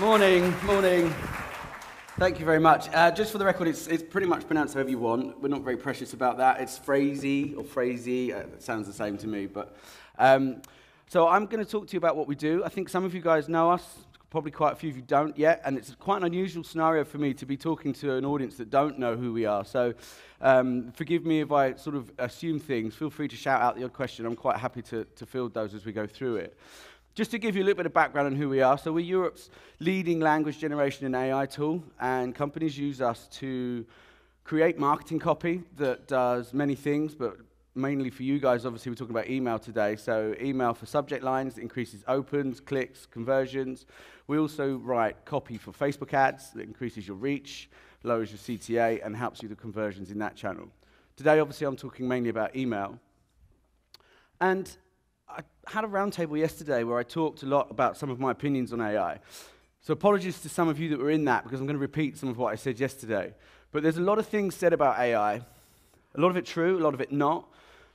Morning, morning. Thank you very much. Just for the record, it's pretty much pronounced however you want. We're not very precious about that. It's Phrasee or Phrasee. It sounds the same to me. But so I'm going to talk to you about what we do. I think some of you guys know us. Probably quite a few of you don't yet. And it's quite an unusual scenario for me to be talking to an audience that don't know who we are. So forgive me if I sort of assume things. Feel free to shout out your question. I'm quite happy to field those as we go through it. Just to give you a little bit of background on who we are, so we're Europe's leading language generation and AI tool, and companies use us to create marketing copy that does many things, but mainly for you guys, obviously we're talking about email today, so email for subject lines, increases opens, clicks, conversions. We also write copy for Facebook ads that increases your reach, lowers your CTA, and helps you with conversions in that channel. Today, obviously, I'm talking mainly about email. And I had a roundtable yesterday where I talked a lot about some of my opinions on AI. So apologies to some of you that were in that, because I'm going to repeat some of what I said yesterday. But there's a lot of things said about AI, a lot of it true, a lot of it not.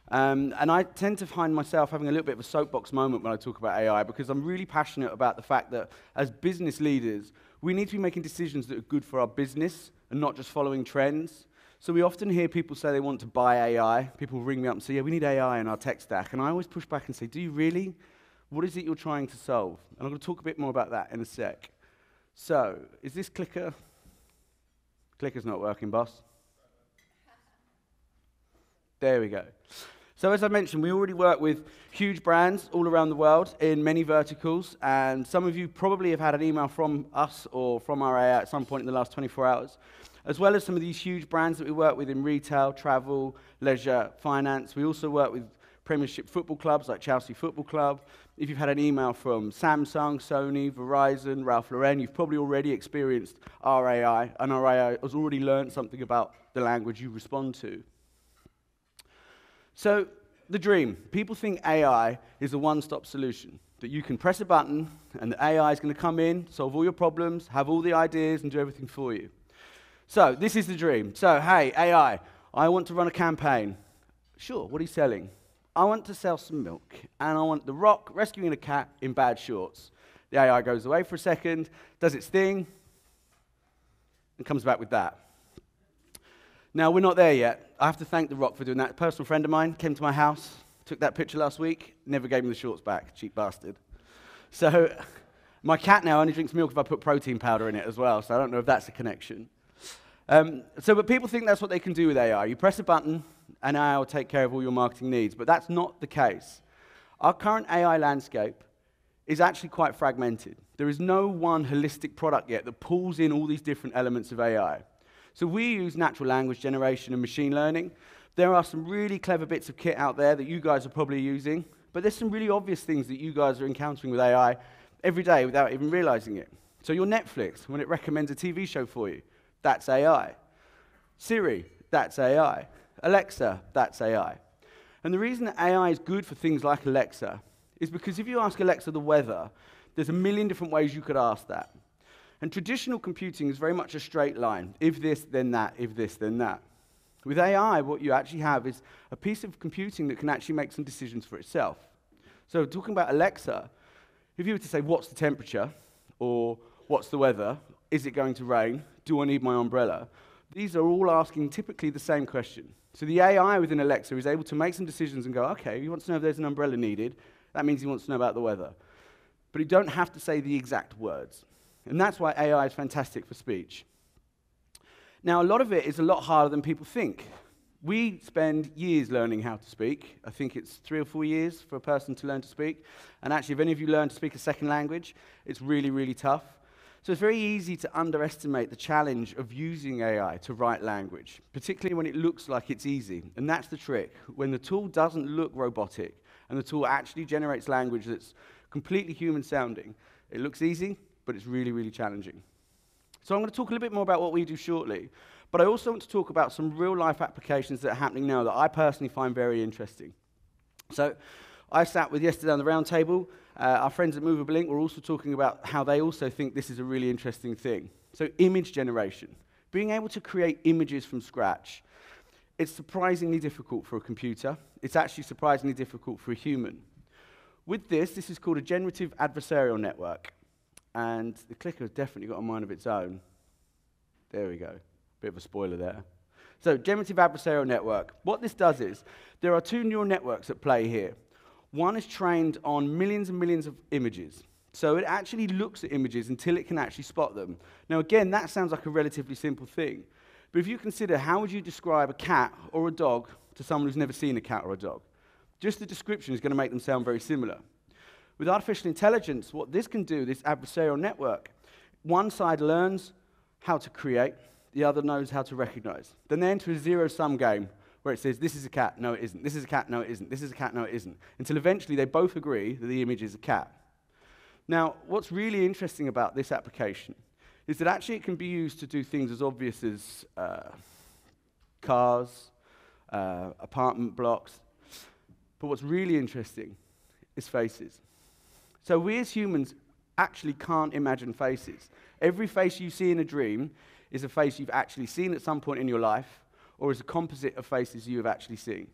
And I tend to find myself having a little bit of a soapbox moment when I talk about AI, because I'm really passionate about the fact that as business leaders, we need to be making decisions that are good for our business and not just following trends. So we often hear people say they want to buy AI. People ring me up and say, yeah, we need AI in our tech stack. And I always push back and say, do you really? What is it you're trying to solve? And I'm going to talk a bit more about that in a sec. So, is this clicker? Clicker's not working, boss. There we go. So as I mentioned, we already work with huge brands all around the world in many verticals. And some of you probably have had an email from us or from our AI at some point in the last 24 hours. As well as some of these huge brands that we work with in retail, travel, leisure, finance. We also work with Premiership football clubs like Chelsea Football Club. If you've had an email from Samsung, Sony, Verizon, Ralph Lauren, you've probably already experienced our AI, and our AI has already learned something about the language you respond to. So, the dream. People think AI is a one-stop solution, that you can press a button and the AI is going to come in, solve all your problems, have all the ideas, and do everything for you. So, this is the dream. So, hey, AI, I want to run a campaign. Sure, what are you selling? I want to sell some milk, and I want The Rock rescuing a cat in bad shorts. The AI goes away for a second, does its thing, and comes back with that. Now, we're not there yet. I have to thank The Rock for doing that. A personal friend of mine came to my house, took that picture last week, never gave me the shorts back, cheap bastard. So, my cat now only drinks milk if I put protein powder in it as well, so I don't know if that's a connection. But people think that's what they can do with AI. You press a button, and AI will take care of all your marketing needs. But that's not the case. Our current AI landscape is actually quite fragmented. There is no one holistic product yet that pulls in all these different elements of AI. So we use natural language generation and machine learning. There are some really clever bits of kit out there that you guys are probably using. But there's some really obvious things that you guys are encountering with AI every day without even realizing it. So your Netflix, when it recommends a TV show for you, that's AI. Siri, that's AI. Alexa, that's AI. And the reason that AI is good for things like Alexa is because if you ask Alexa the weather, there's a million different ways you could ask that. And traditional computing is very much a straight line. If this, then that. If this, then that. With AI, what you actually have is a piece of computing that can actually make some decisions for itself. So talking about Alexa, if you were to say, what's the temperature? Or what's the weather? Is it going to rain? Do I need my umbrella? These are all asking typically the same question. So the AI within Alexa is able to make some decisions and go, okay, he wants to know if there's an umbrella needed. That means he wants to know about the weather. But he don't have to say the exact words. And that's why AI is fantastic for speech. Now, a lot of it is a lot harder than people think. We spend years learning how to speak. I think it's 3 or 4 years for a person to learn to speak. And actually, if any of you learn to speak a second language, it's really, really tough. So it's very easy to underestimate the challenge of using AI to write language, particularly when it looks like it's easy. And that's the trick. When the tool doesn't look robotic and the tool actually generates language that's completely human sounding, it looks easy, but it's really, really challenging. So I'm going to talk a little bit more about what we do shortly, but I also want to talk about some real-life applications that are happening now that I personally find very interesting. So I sat with yesterday on the round table. Our friends at Movable Ink were also talking about how they also think this is a really interesting thing. So image generation, being able to create images from scratch. It's surprisingly difficult for a computer. It's actually surprisingly difficult for a human. With this is called a generative adversarial network. and the clicker has definitely got a mind of its own. There we go. Bit of a spoiler there. So, generative adversarial network. What this does is, there are two neural networks at play here. One is trained on millions and millions of images. So it actually looks at images until it can actually spot them. Now again, that sounds like a relatively simple thing. But if you consider, how would you describe a cat or a dog to someone who's never seen a cat or a dog? Just the description is going to make them sound very similar. With artificial intelligence, what this can do, this adversarial network, one side learns how to create, the other knows how to recognize. Then they enter a zero-sum game where it says, this is a cat, no it isn't, this is a cat, no it isn't, this is a cat, no it isn't, until eventually they both agree that the image is a cat. Now, what's really interesting about this application is that actually it can be used to do things as obvious as cars, apartment blocks, but what's really interesting is faces. So we as humans actually can't imagine faces. Every face you see in a dream is a face you've actually seen at some point in your life, or is a composite of faces you have actually seen.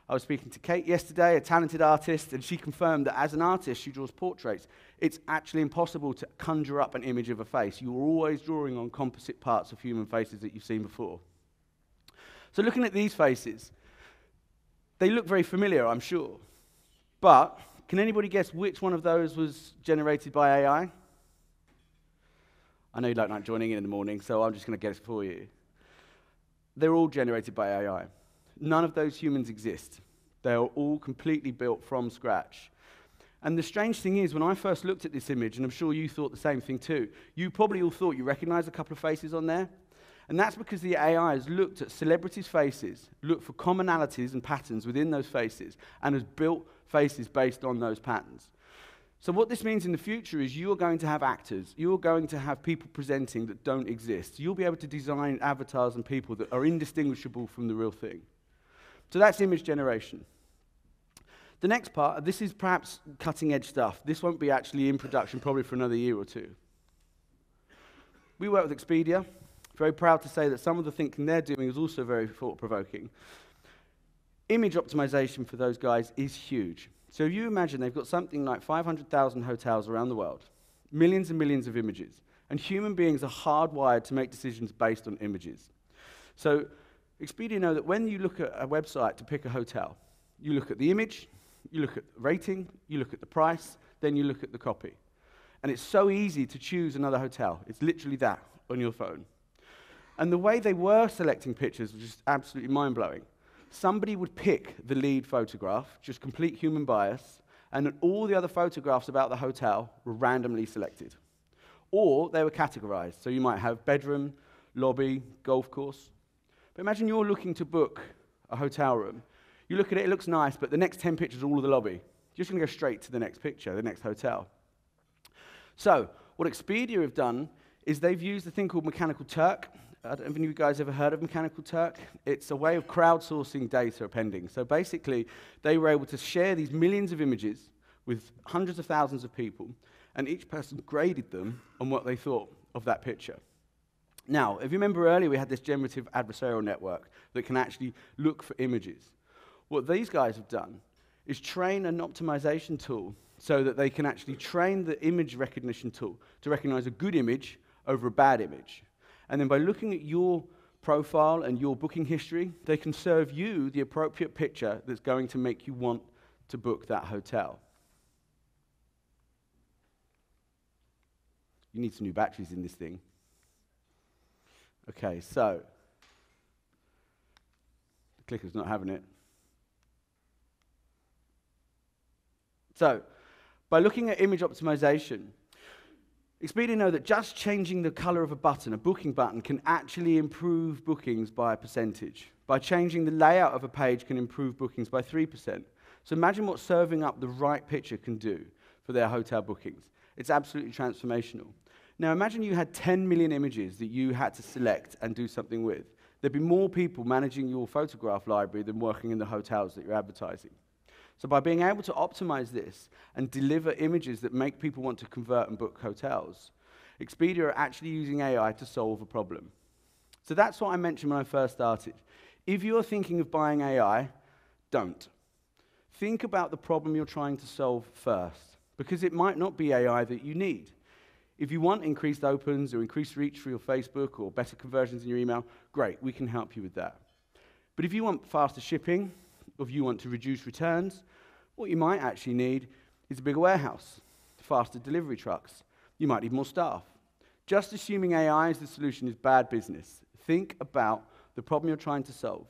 I was speaking to Kate yesterday, a talented artist, and she confirmed that as an artist, she draws portraits. It's actually impossible to conjure up an image of a face. You're always drawing on composite parts of human faces that you've seen before. So looking at these faces, they look very familiar, I'm sure. But can anybody guess which one of those was generated by AI? I know you don't like joining in the morning, so I'm just going to guess for you. They're all generated by AI. None of those humans exist. They are all completely built from scratch. And the strange thing is, when I first looked at this image, and I'm sure you thought the same thing too, you probably all thought you recognized a couple of faces on there. And that's because the AI has looked at celebrities' faces, looked for commonalities and patterns within those faces, and has built faces based on those patterns. So what this means in the future is you are going to have actors, you are going to have people presenting that don't exist. You'll be able to design avatars and people that are indistinguishable from the real thing. So that's image generation. The next part, this is perhaps cutting-edge stuff. This won't be actually in production probably for another year or two. We work with Expedia. Very proud to say that some of the thinking they're doing is also very thought-provoking. Image optimization for those guys is huge. So if you imagine they've got something like 500,000 hotels around the world, millions and millions of images, and human beings are hardwired to make decisions based on images. So Expedia know that when you look at a website to pick a hotel, you look at the image, you look at the rating, you look at the price, then you look at the copy. And it's so easy to choose another hotel. It's literally that on your phone. And the way they were selecting pictures was just absolutely mind-blowing. Somebody would pick the lead photograph, just complete human bias, and then all the other photographs about the hotel were randomly selected. Or they were categorized. So you might have bedroom, lobby, golf course. But imagine you're looking to book a hotel room. You look at it, it looks nice, but the next 10 pictures are all of the lobby. You're just going to go straight to the next picture, the next hotel. So what Expedia have done is they've used a thing called Mechanical Turk. I don't know if you guys ever heard of Mechanical Turk. It's a way of crowdsourcing data appending. So basically, they were able to share these millions of images with hundreds of thousands of people, and each person graded them on what they thought of that picture. Now, if you remember earlier, we had this generative adversarial network that can actually look for images. What these guys have done is train an optimization tool so that they can actually train the image recognition tool to recognize a good image over a bad image. And then by looking at your profile and your booking history, they can serve you the appropriate picture that's going to make you want to book that hotel. You need some new batteries in this thing. Okay, so the clicker's not having it. So, by looking at image optimization, Expedia know that just changing the color of a button, a booking button, can actually improve bookings by a percentage. By changing the layout of a page can improve bookings by 3%. So imagine what serving up the right picture can do for their hotel bookings. It's absolutely transformational. Now imagine you had 10 million images that you had to select and do something with. There'd be more people managing your photograph library than working in the hotels that you're advertising. So by being able to optimize this and deliver images that make people want to convert and book hotels, Expedia are actually using AI to solve a problem. So that's what I mentioned when I first started. If you're thinking of buying AI, don't. Think about the problem you're trying to solve first, because it might not be AI that you need. If you want increased opens or increased reach for your Facebook or better conversions in your email, great, we can help you with that. But if you want faster shipping, or if you want to reduce returns, what you might actually need is a bigger warehouse, faster delivery trucks. You might need more staff. Just assuming AI is the solution is bad business. Think about the problem you're trying to solve.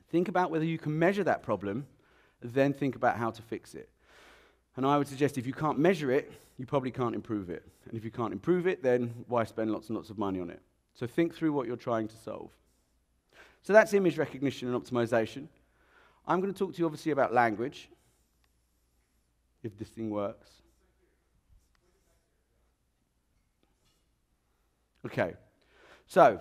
Think about whether you can measure that problem, then think about how to fix it. And I would suggest if you can't measure it, you probably can't improve it. And if you can't improve it, then why spend lots and lots of money on it? So think through what you're trying to solve. So that's image recognition and optimization. I'm going to talk to you obviously about language, if this thing works. Okay, so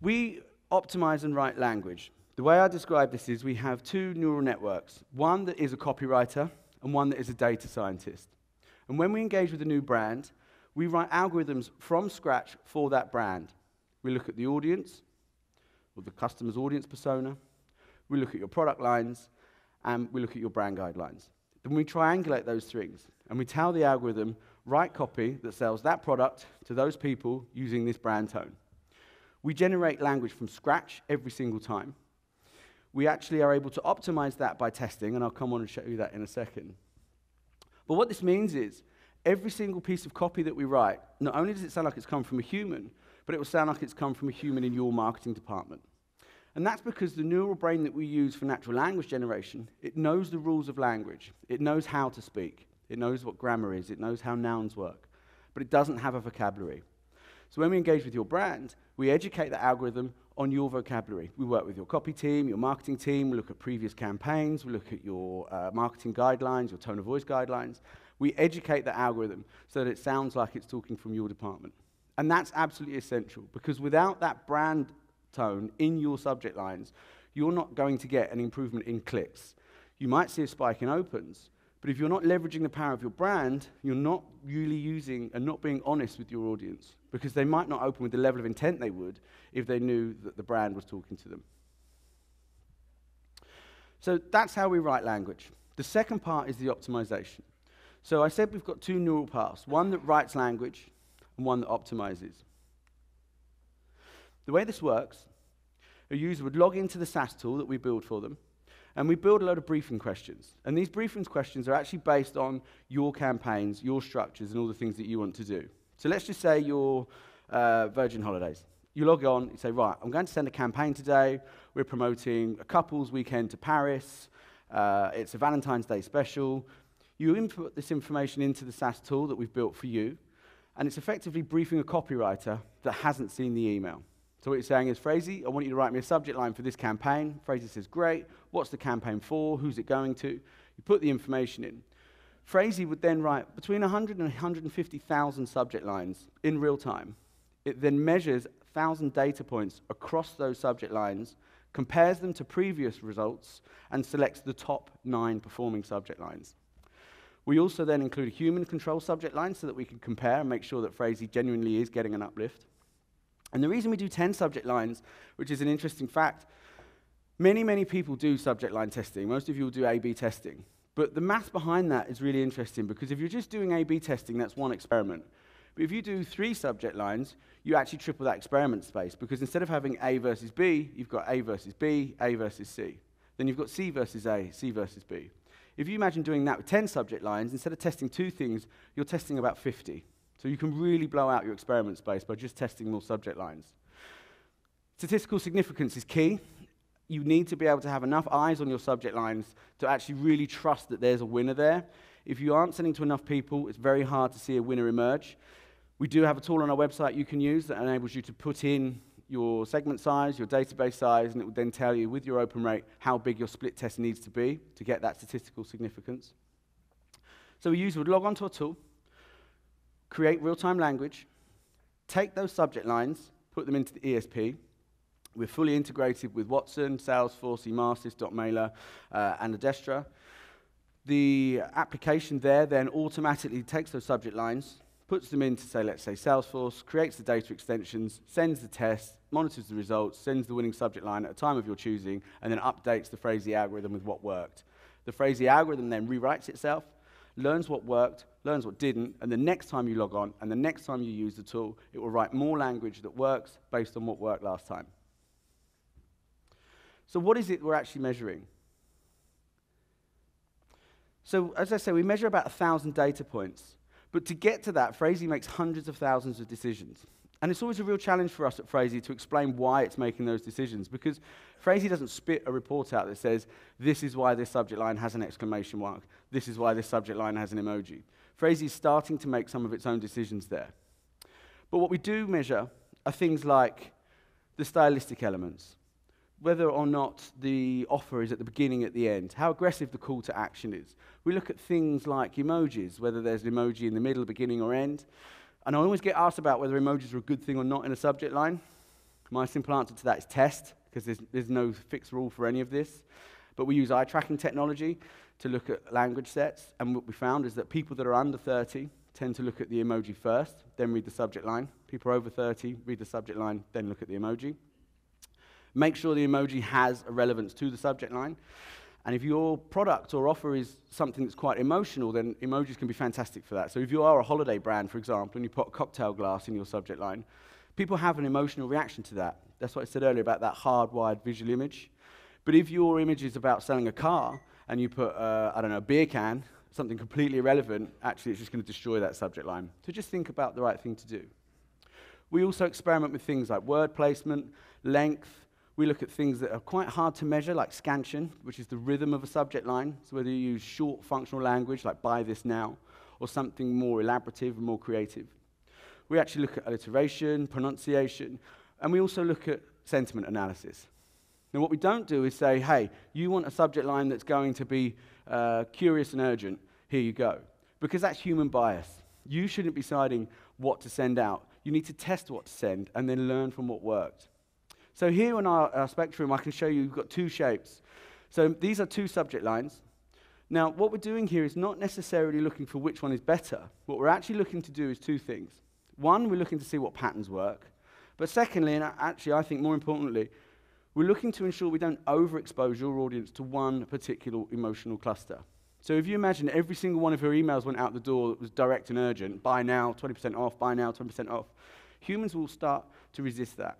we optimize and write language. The way I describe this is we have two neural networks, one that is a copywriter and one that is a data scientist. And when we engage with a new brand, we write algorithms from scratch for that brand. We look at the audience, or the customer's audience persona, we look at your product lines, and we look at your brand guidelines. Then we triangulate those things, and we tell the algorithm, write copy that sells that product to those people using this brand tone. We generate language from scratch every single time. We actually are able to optimize that by testing, and I'll come on and show you that in a second. But what this means is, every single piece of copy that we write, not only does it sound like it's come from a human, but it will sound like it's come from a human in your marketing department. And that's because the neural brain that we use for natural language generation, it knows the rules of language. It knows how to speak. It knows what grammar is. It knows how nouns work. But it doesn't have a vocabulary. So when we engage with your brand, we educate the algorithm on your vocabulary. We work with your copy team, your marketing team. We look at previous campaigns. We look at your marketing guidelines, your tone of voice guidelines. We educate the algorithm so that it sounds like it's talking from your department. And that's absolutely essential, because without that brand tone in your subject lines, you're not going to get an improvement in clicks. You might see a spike in opens, but if you're not leveraging the power of your brand, you're not really using and not being honest with your audience, because they might not open with the level of intent they would if they knew that the brand was talking to them. So that's how we write language. The second part is the optimization. So I said we've got two neural paths, one that writes language and one that optimizes. The way this works, a user would log into the SaaS tool that we build for them, and we build a load of briefing questions. And these briefing questions are actually based on your campaigns, your structures, and all the things that you want to do. So let's just say you're Virgin Holidays. You log on, you say, right, I'm going to send a campaign today. We're promoting a couple's weekend to Paris. It's a Valentine's Day special. You input this information into the SaaS tool that we've built for you, and it's effectively briefing a copywriter that hasn't seen the email. So what you're saying is, Phrasee, I want you to write me a subject line for this campaign. Phrasee says, great. What's the campaign for? Who's it going to? You put the information in. Phrasee would then write between 100 and 150,000 subject lines in real time. It then measures 1,000 data points across those subject lines, compares them to previous results, and selects the top 9 performing subject lines. We also then include a human control subject line so that we can compare and make sure that Phrasee genuinely is getting an uplift. And the reason we do 10 subject lines, which is an interesting fact, many people do subject line testing. Most of you will do A/B testing. But the math behind that is really interesting, because if you're just doing A/B testing, that's one experiment. But if you do 3 subject lines, you actually triple that experiment space, because instead of having A versus B, you've got A versus B, A versus C. Then you've got C versus A, C versus B. If you imagine doing that with 10 subject lines, instead of testing 2 things, you're testing about 50. So you can really blow out your experiment space by just testing more subject lines. Statistical significance is key. You need to be able to have enough eyes on your subject lines to actually really trust that there's a winner there. If you aren't sending to enough people, it's very hard to see a winner emerge. We do have a tool on our website you can use that enables you to put in your segment size, your database size, and it will then tell you with your open rate how big your split test needs to be to get that statistical significance. So a user would log onto a tool, create real-time language, take those subject lines, put them into the ESP. We're fully integrated with Watson, Salesforce, Emarsys, Dotmailer, and Adestra. The application there then automatically takes those subject lines, puts them into, say, let's say Salesforce, creates the data extensions, sends the test, monitors the results, sends the winning subject line at a time of your choosing, and then updates the Phrasee algorithm with what worked. The Phrasee algorithm then rewrites itself, learns what worked, learns what didn't, and the next time you log on and the next time you use the tool, it will write more language that works based on what worked last time. So what is it we're actually measuring? So as I say, we measure about 1,000 data points. But to get to that, Phrasee makes hundreds of thousands of decisions. And it's always a real challenge for us at Phrasee to explain why it's making those decisions, because Phrasee doesn't spit a report out that says, this is why this subject line has an exclamation mark, this is why this subject line has an emoji. Phrasee is starting to make some of its own decisions there. But what we do measure are things like the stylistic elements, whether or not the offer is at the beginning, at the end, how aggressive the call to action is. We look at things like emojis, whether there's an emoji in the middle, beginning, or end. And I always get asked about whether emojis are a good thing or not in a subject line. My simple answer to that is test, because there's no fixed rule for any of this. But we use eye tracking technology to look at language sets, and what we found is that people that are under 30 tend to look at the emoji first, then read the subject line. People over 30 read the subject line, then look at the emoji. Make sure the emoji has a relevance to the subject line. And if your product or offer is something that's quite emotional, then emojis can be fantastic for that. So if you are a holiday brand, for example, and you put a cocktail glass in your subject line, people have an emotional reaction to that. That's what I said earlier about that hardwired visual image. But if your image is about selling a car, and you put, I don't know, a beer can, something completely irrelevant, actually it's just going to destroy that subject line. So just think about the right thing to do. We also experiment with things like word placement, length. We look at things that are quite hard to measure, like scansion, which is the rhythm of a subject line. So whether you use short functional language, like buy this now, or something more elaborative and more creative. We actually look at alliteration, pronunciation, and we also look at sentiment analysis. Now what we don't do is say, hey, you want a subject line that's going to be curious and urgent, here you go. Because that's human bias. You shouldn't be deciding what to send out. You need to test what to send and then learn from what worked. So here on our spectrum, I can show you we've got two shapes. So these are two subject lines. Now, what we're doing here is not necessarily looking for which one is better. What we're actually looking to do is two things. One, we're looking to see what patterns work. But secondly, and actually I think more importantly, we're looking to ensure we don't overexpose your audience to one particular emotional cluster. So if you imagine every single one of your emails went out the door that was direct and urgent, buy now, 20% off, buy now, 20% off, humans will start to resist that.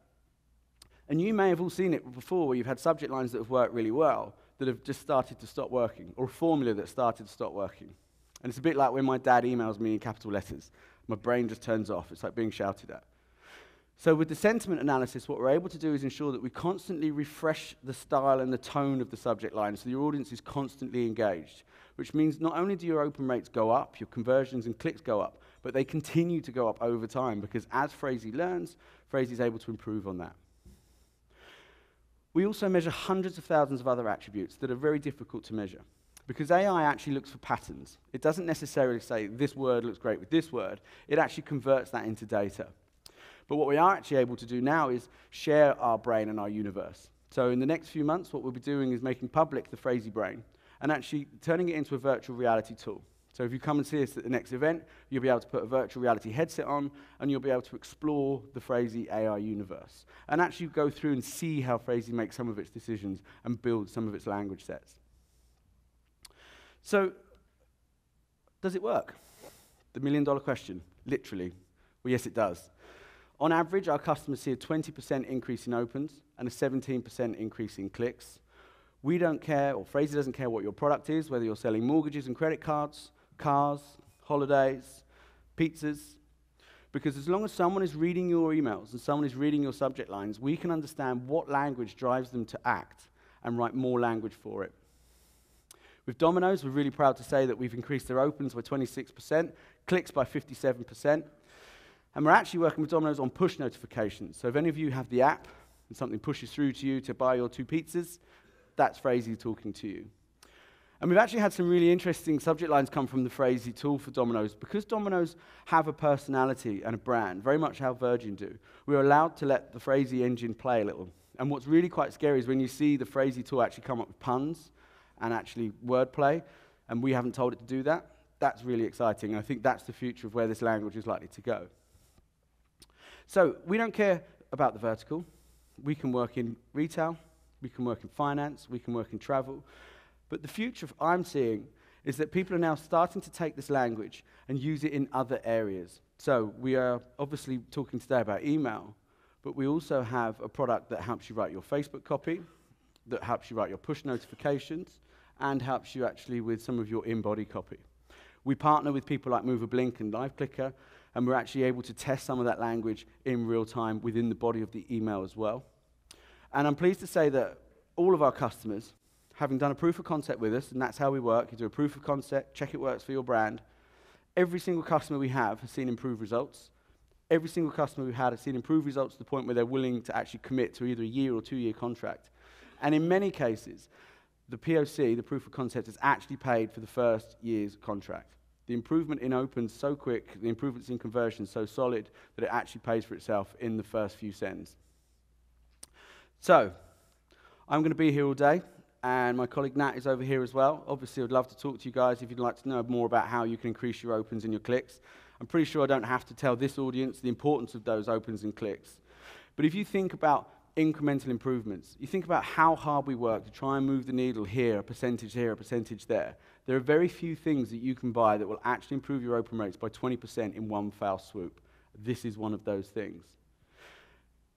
And you may have all seen it before where you've had subject lines that have worked really well that have just started to stop working, or a formula that started to stop working. And it's a bit like when my dad emails me in capital letters. My brain just turns off. It's like being shouted at. So with the sentiment analysis, what we're able to do is ensure that we constantly refresh the style and the tone of the subject line so your audience is constantly engaged, which means not only do your open rates go up, your conversions and clicks go up, but they continue to go up over time because as Phrasee learns, Phrasee is able to improve on that. We also measure hundreds of thousands of other attributes that are very difficult to measure because AI actually looks for patterns. It doesn't necessarily say this word looks great with this word. It actually converts that into data. But what we are actually able to do now is share our brain and our universe. So in the next few months, what we'll be doing is making public the Phrasee brain and actually turning it into a virtual reality tool. So if you come and see us at the next event, you'll be able to put a virtual reality headset on and you'll be able to explore the Phrasee AI universe and actually go through and see how Phrasee makes some of its decisions and builds some of its language sets. So, does it work? The million-dollar question, literally. Well, yes, it does. On average, our customers see a 20% increase in opens and a 17% increase in clicks. We don't care, or Phrasee doesn't care what your product is, whether you're selling mortgages and credit cards, cars, holidays, pizzas, because as long as someone is reading your emails and someone is reading your subject lines, we can understand what language drives them to act and write more language for it. With Domino's, we're really proud to say that we've increased their opens by 26%, clicks by 57%, and we're actually working with Domino's on push notifications. So if any of you have the app and something pushes through to you to buy your 2 pizzas, that's Phrasee talking to you. And we've actually had some really interesting subject lines come from the Phrasee tool for Domino's. Because Domino's have a personality and a brand, very much how Virgin do, we're allowed to let the Phrasee engine play a little. And what's really quite scary is when you see the Phrasee tool actually come up with puns and actually wordplay, and we haven't told it to do that. That's really exciting, and I think that's the future of where this language is likely to go. So we don't care about the vertical. We can work in retail, we can work in finance, we can work in travel. But the future I'm seeing is that people are now starting to take this language and use it in other areas. So we are obviously talking today about email, but we also have a product that helps you write your Facebook copy, that helps you write your push notifications, and helps you actually with some of your in-body copy. We partner with people like MoverBlink and LiveClicker, and we're actually able to test some of that language in real time within the body of the email as well. And I'm pleased to say that all of our customers, having done a proof of concept with us, and that's how we work, you do a proof of concept, check it works for your brand. Every single customer we have has seen improved results. Every single customer we've had has seen improved results to the point where they're willing to actually commit to either a year or 2 year contract. And in many cases, the POC, the proof of concept, has actually paid for the first year's contract. The improvement in opens so quick, the improvements in conversion so solid that it actually pays for itself in the first few sends. So, I'm going to be here all day, and my colleague Nat is over here as well. Obviously, I'd love to talk to you guys if you'd like to know more about how you can increase your opens and your clicks. I'm pretty sure I don't have to tell this audience the importance of those opens and clicks. But if you think about incremental improvements, you think about how hard we work to try and move the needle here, a percentage there. There are very few things that you can buy that will actually improve your open rates by 20% in one foul swoop. This is one of those things.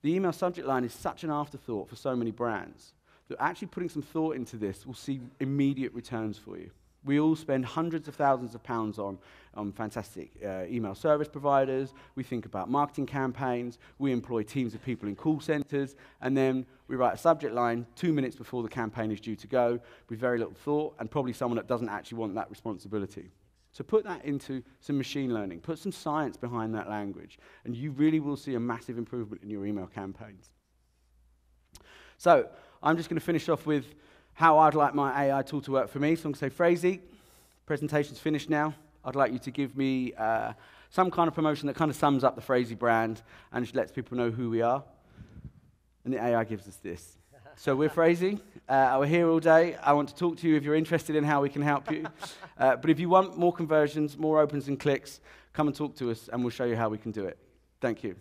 The email subject line is such an afterthought for so many brands that actually putting some thought into this will see immediate returns for you. We all spend hundreds of thousands of pounds on fantastic email service providers. We think about marketing campaigns. We employ teams of people in call centers. And then we write a subject line 2 minutes before the campaign is due to go with very little thought and probably someone that doesn't actually want that responsibility. So put that into some machine learning. Put some science behind that language. And you really will see a massive improvement in your email campaigns. So I'm just going to finish off with how I'd like my AI tool to work for me. So I'm going to say, Phrasee, presentation's finished now. I'd like you to give me some kind of promotion that kind of sums up the Phrasee brand and just lets people know who we are. And the AI gives us this. So we're Phrasee. We're here all day. I want to talk to you if you're interested in how we can help you. But if you want more conversions, more opens and clicks, come and talk to us and we'll show you how we can do it. Thank you.